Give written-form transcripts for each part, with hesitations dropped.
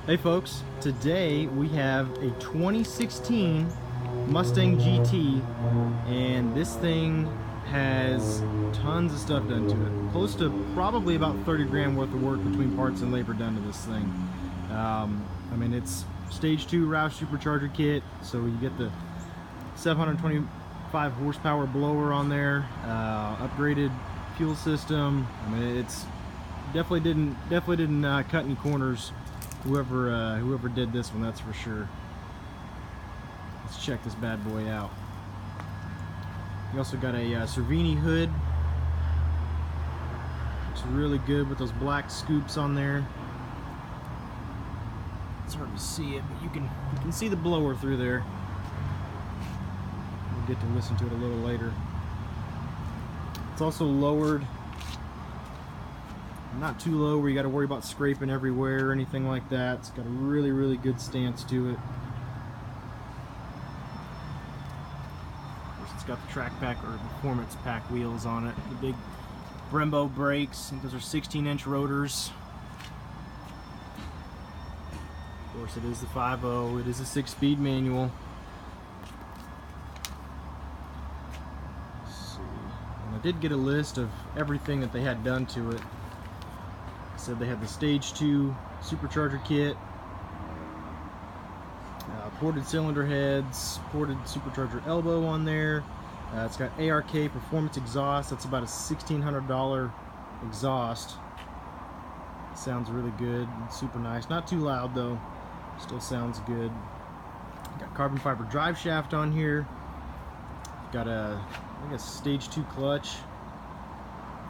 Hey folks, today we have a 2016 Mustang GT, and this thing has tons of stuff done to it. Close to probably about 30 grand worth of work between parts and labor done to this thing. I mean, it's stage 2 Roush supercharger kit, so you get the 725 horsepower blower on there, upgraded fuel system. I mean, it's definitely didn't cut any corners. Whoever did this one, that's for sure. Let's check this bad boy out. You also got a Cervini hood. Looks really good with those black scoops on there. It's hard to see it, but you can see the blower through there. We'll get to listen to it a little later. It's also lowered. Not too low where you got to worry about scraping everywhere or anything like that. It's got a really good stance to it. Of course, it's got the track pack or performance pack wheels on it. The big Brembo brakes. I think those are 16-inch rotors. Of course, it is the 5.0. It is a 6-speed manual. Let's see. And I did get a list of everything that they had done to it. Said they had the stage 2 supercharger kit, ported cylinder heads, ported supercharger elbow on there. It's got ARK performance exhaust. That's about a $1,600 exhaust. Sounds really good, super nice. Not too loud though, still sounds good. Got carbon fiber drive shaft on here. Got I think a stage 2 clutch.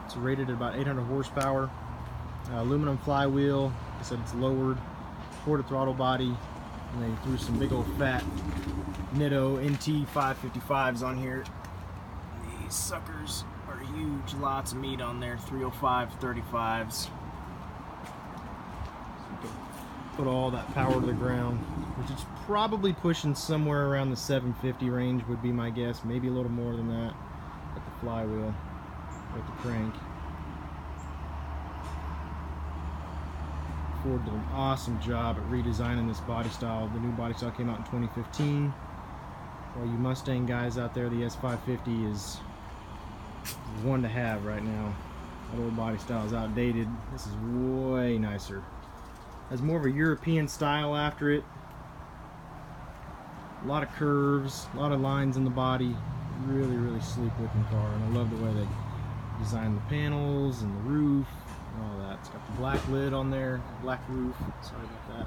It's rated at about 800 horsepower. Aluminum flywheel. Like I said, it's lowered, ported throttle body, and they threw some big old fat Nitto NT 555s on here. These suckers are huge, lots of meat on there, 305 35s. So you can put all that power to the ground, which is probably pushing somewhere around the 750 range would be my guess, maybe a little more than that at the flywheel, with the crank. Ford did an awesome job at redesigning this body style. The new body style came out in 2015. For all you Mustang guys out there, the S550 is one to have right now. That old body style is outdated. This is way nicer. Has more of a European style after it. A lot of curves, a lot of lines in the body. Really sleek looking car, and I love the way they designed the panels and the roof. All that. It's got the black lid on there, black roof. Sorry about that.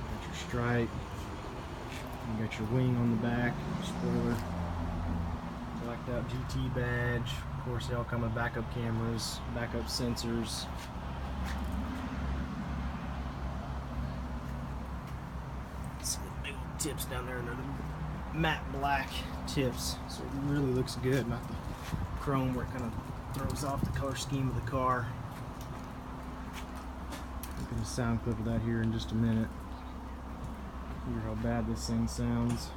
Got your stripe. You got your wing on the back, spoiler. Blacked out GT badge. Of course, they all come with backup cameras, backup sensors. Some big old tips down there, and they're the matte black tips, so it really looks good. Not the chrome where it kind of throws off the color scheme of the car. Look at a sound clip of that here in just a minute. Hear how bad this thing sounds.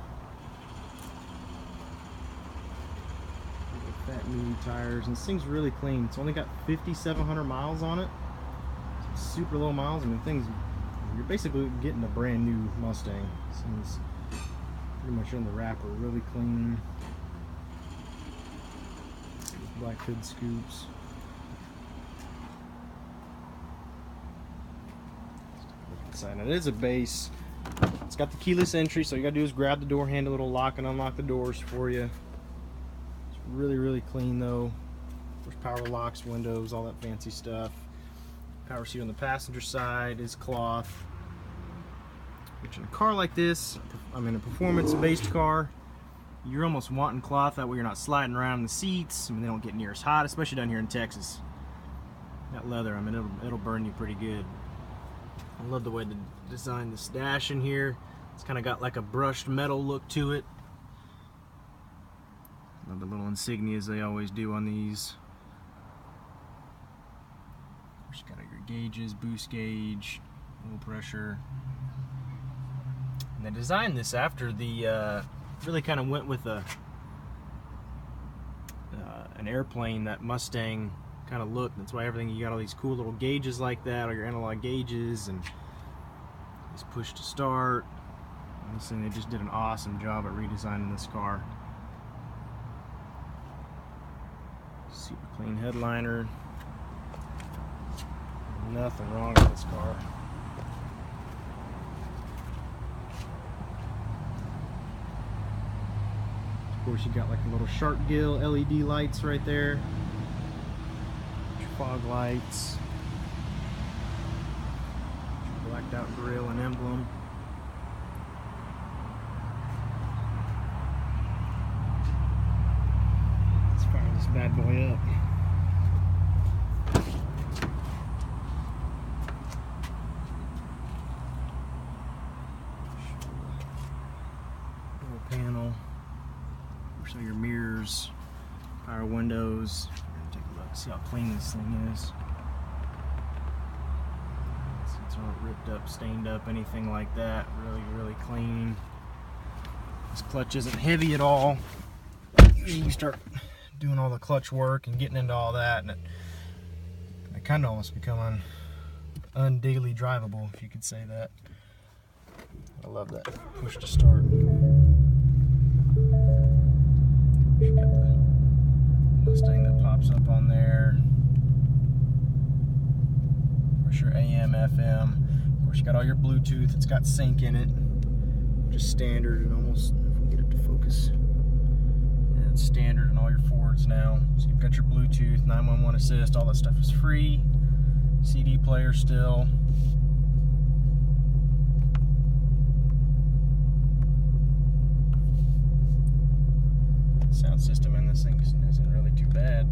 Fat meaty tires, and this thing's really clean. It's only got 5,700 miles on it. It's super low miles. I mean, you're basically getting a brand new Mustang. This thing's pretty much in the wrapper, really clean. Black hood scoops. Inside. Now, it is a base. It's got the keyless entry, so all you gotta do is grab the door handle. It'll lock and unlock the doors for you. It's really clean though. There's power locks, windows, all that fancy stuff. Power seat on the passenger side is cloth. Which in a car like this, I mean a performance-based car, you're almost wanting cloth, that way you're not sliding around in the seats. I mean, they don't get near as hot, especially down here in Texas. That leather, I mean, it'll burn you pretty good. I love the way they designed this dash in here. It's kind of got like a brushed metal look to it. Love the little insignias they always do on these. Of course, you got your gauges, boost gauge, oil pressure. And they designed this after the really kind of went with an airplane that Mustang kind of look. That's why everything, you got all these cool little gauges like that, all your analog gauges, and this push to start. And this thing, they just did an awesome job at redesigning this car. Super clean headliner. Nothing wrong with this car. Of course, you got like a little shark gill LED lights right there. Your fog lights. Your blacked out grille and emblem. Let's fire this bad boy up. Little panel. So your mirrors, power windows. Take a look, see how clean this thing is. It's not ripped up, stained up, anything like that. Really, really clean. This clutch isn't heavy at all. Usually you start doing all the clutch work and getting into all that, and it kind of almost become undaily drivable, if you could say that. I love that push to start. You got the Mustang that pops up on there. Of course, your AM, FM. Of course, you got all your Bluetooth. It's got sync in it, just standard and almost. If we get it to focus, yeah, it's standard in all your Fords now. So you've got your Bluetooth, 911 assist. All that stuff is free. CD player still. Sound system in this thing isn't really too bad.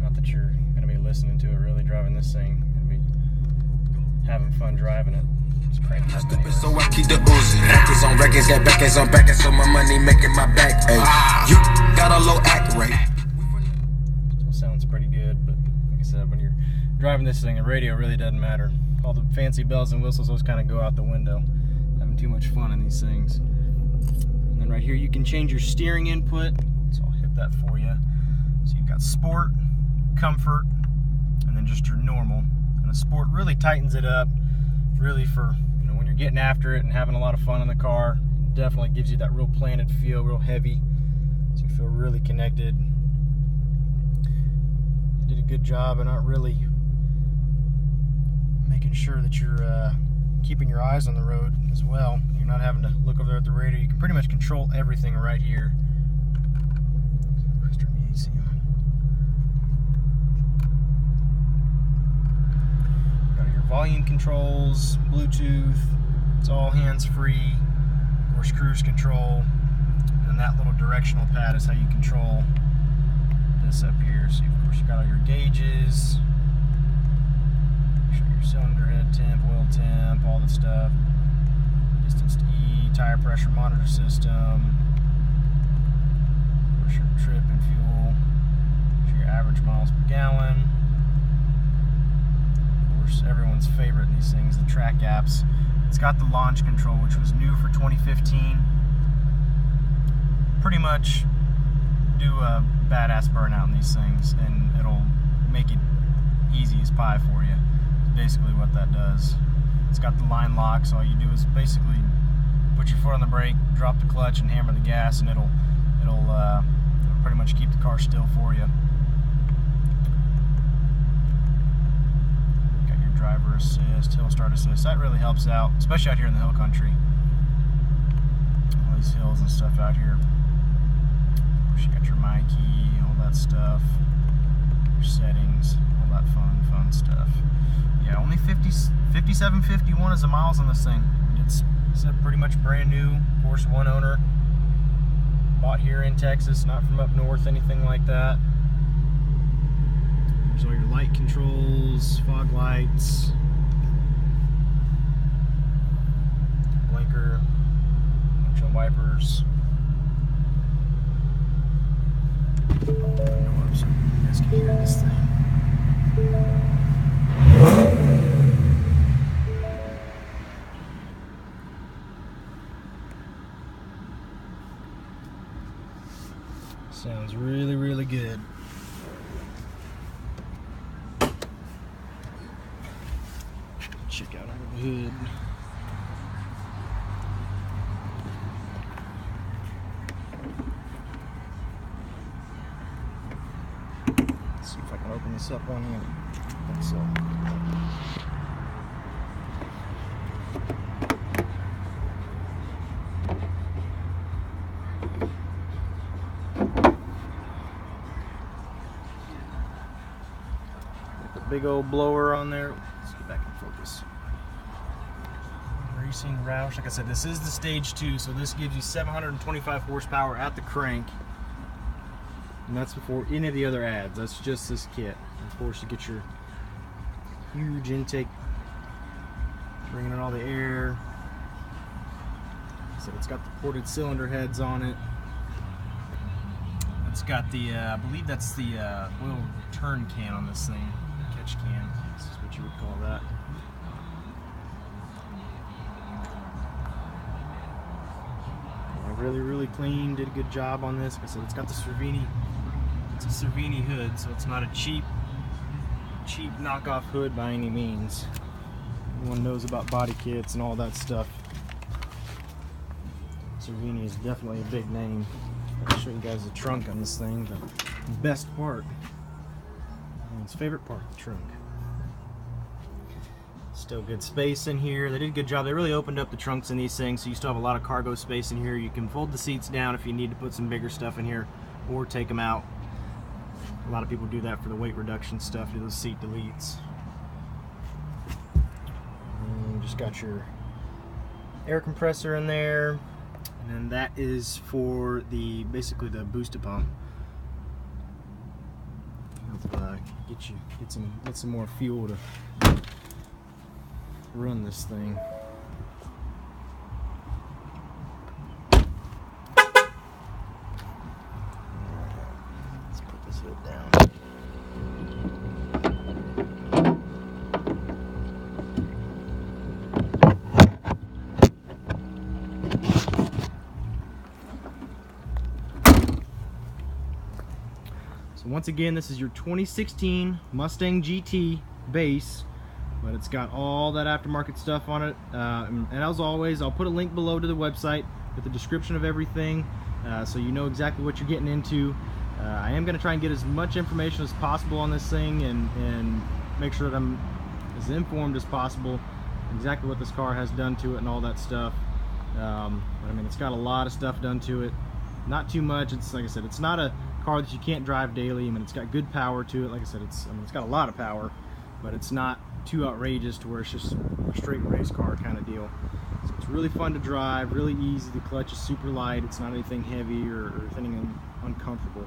Not that you're going to be listening to it really driving this thing. You're going to be having fun driving it. Just crank it up anyway. So I keep the Uzi. Records on records, got backers on backers, so my money making my back. Ay. You got a low act rate. Still sounds pretty good, but like I said, when you're driving this thing, the radio really doesn't matter. All the fancy bells and whistles, those kind of go out the window. Having too much fun in these things. And then right here you can change your steering input, so I'll hit that for you. So you've got sport, comfort, and then just your normal. And the sport really tightens it up, really for, you know, when you're getting after it and having a lot of fun in the car. Definitely gives you that real planted feel, real heavy, so you feel really connected. You did a good job of not really making sure that you're keeping your eyes on the road as well. You're not having to look over there at the radio. You can pretty much control everything right here. Let's turn the AC on. Got your volume controls, Bluetooth. It's all hands-free. Of course, cruise control. And then that little directional pad is how you control this up here. So of course you got all your gauges. Cylinder head temp, oil temp, all the stuff. Distance to E, tire pressure monitor system. Of course, your trip and fuel. Your average miles per gallon. Of course, everyone's favorite in these things, the track apps. It's got the launch control, which was new for 2015. Pretty much do a badass burnout in these things, and it'll make it easy as pie for you. Basically what that does. It's got the line lock, so all you do is basically put your foot on the brake, drop the clutch, and hammer the gas, and it'll pretty much keep the car still for you. Got your driver assist, hill start assist. That really helps out, especially out here in the hill country. All these hills and stuff out here. Of course, you got your my key, all that stuff. Your settings, all that fun stuff. Yeah, only 5751 is the miles on this thing. It's pretty much brand new. Of course, one owner. Bought here in Texas, not from up north, anything like that. There's all your light controls, fog lights, blinker, windshield wipers. Doors, so you guys can hear this thing. Sounds really, really good. check out under the hood. Let's see if I can open this up one-handed. I think so. Big old blower on there. Let's get back in focus. Racing Roush. Like I said, this is the stage 2, so this gives you 725 horsepower at the crank. And that's before any of the other adds. That's just this kit. Of course, you get your huge intake, bringing in all the air. So it's got the ported cylinder heads on it. It's got the, I believe that's the oil turn can on this thing. Catch can, this is what you would call that. Yeah, really clean, did a good job on this. Like I said, it's got the Cervini, it's a Cervini hood, so it's not a cheap knockoff hood by any means. Everyone knows about body kits and all that stuff. Cervini is definitely a big name. I'll show you guys the trunk on this thing, the best part. Its favorite part, the trunk. Still good space in here. They did a good job. They really opened up the trunks in these things, so you still have a lot of cargo space in here. You can fold the seats down if you need to put some bigger stuff in here, or take them out. A lot of people do that for the weight reduction stuff, do those seat deletes. And you just got your air compressor in there, and then that is for the basically the booster pump. Get some more fuel to run this thing. Let's put this hood down. So once again, this is your 2016 Mustang GT base, but it's got all that aftermarket stuff on it. And as always, I'll put a link below to the website with the description of everything, so you know exactly what you're getting into. I am going to try and get as much information as possible on this thing, and make sure that I'm as informed as possible exactly what this car has done to it and all that stuff. But I mean, it's got a lot of stuff done to it. Not too much. It's like I said, it's not a car that you can't drive daily. I mean, it's got good power to it. Like I said, it's got a lot of power, but it's not too outrageous to where it's just a straight race car kind of deal. So it's really fun to drive, really easy. The clutch is super light. It's not anything heavy or anything uncomfortable.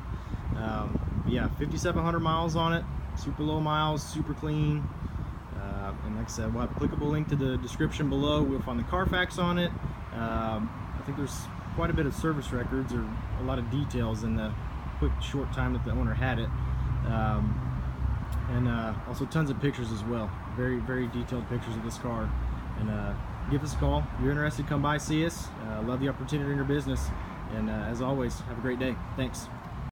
But yeah, 5,700 miles on it. Super low miles, super clean. And like I said, we'll have a clickable link to the description below. We'll find the Carfax on it. I think there's quite a bit of service records, or a lot of details in the quick short time that the owner had it, and also tons of pictures as well. Very detailed pictures of this car. And give us a call if you're interested. Come by, see us. Love the opportunity in your business, and as always, have a great day. Thanks.